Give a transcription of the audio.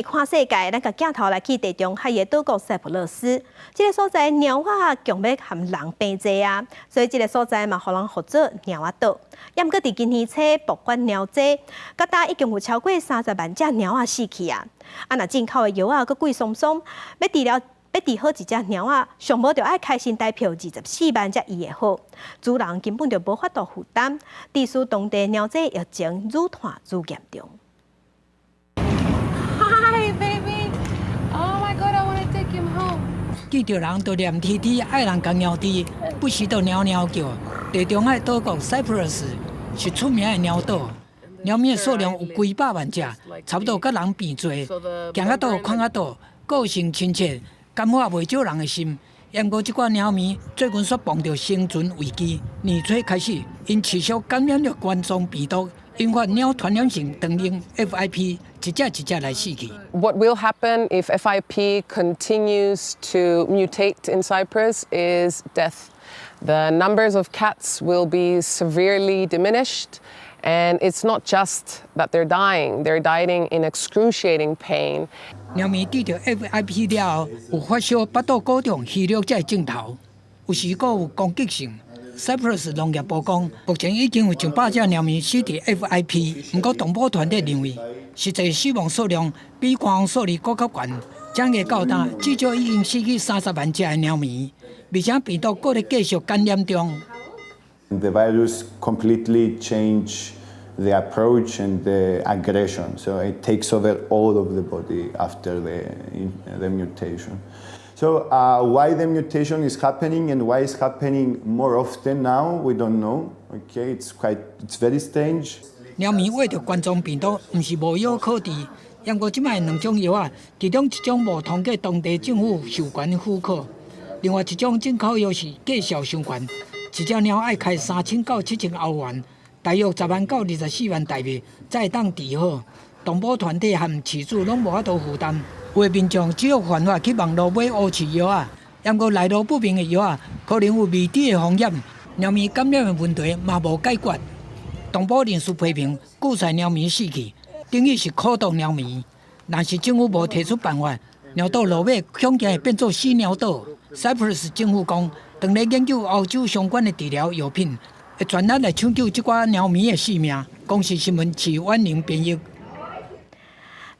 看世界，咱个镜头来去地中海的岛国塞浦路斯，这个所在鸟仔强要含人平济啊，所以这个所在嘛，互人号做鸟仔岛。也毋过伫今年初，博管鸟灾，各大已经有超过30万只鸟仔死去啊！若进口的药啊，佮贵松松，要治好一只鸟仔，上无就要开新台票24万才医会好，主人根本就无法度负担，致使当地鸟灾疫情愈拖愈严重。Hi, baby. Oh my God, I want to take him home. 见到人就念啼啼，爱人共鸟啼，不时就鸟鸟叫。地中海岛国 Cyprus 是出名的鸟岛，鸟咪的数量有几百万只，差不多甲人变做。行啊岛、看啊岛，个性亲切，感化袂少人的心。不过，这款鸟咪最近却碰到生存危机。年初开始，因持续感染了冠状病毒，引发鸟传染性肠炎 FIP， 一只一只来死去。What will happen if FIP continues to mutate in Cyprus is death. The numbers of cats will be severely diminished, and it's not just that they're dying in excruciating pain. 鸟咪治疗 FIP 了后，有发烧、腹肚鼓胀、虚弱才会症头，有时阁有攻击性。Cyprus 农业部讲，目前已经有100只鸟咪死伫 FIP， 不过动保团体认为，实际死亡数量比官方数字更较悬。正月到今，至少已经死去30万只的鸟咪，而且病毒阁咧继续感染中。The virus completely changed the approach and the aggression, so it takes over all of the body after the mutation. So why the mutation is happening and why it's happening more often now, we don't know. Okay, it's very strange. 鸟咪为着冠状病毒，毋是无药可治。不过，即摆2种药啊，其中一种无通过当地政府授权许可，另外一种进口药是计效伤悬，一只鸟要开3000到7000欧元，大约10万到24万台币，才会当治好。动保团体和饲主拢无法度负担，有的民众只有犯法去网络买乌刺药啊，不过来路不明的药啊，可能有未知的风险，鸟咪感染的问题嘛无解决。动保人士批评，故在鸟咪死去，等于是苦毒鸟咪。若是政府无提出办法，鸟岛落尾恐惊会变作死鸟岛。Cyprus 政府讲，正在研究欧洲相关的治疗药品，会全力来抢救这寡鸟咪的性命。公视新闻，徐婉玲编译。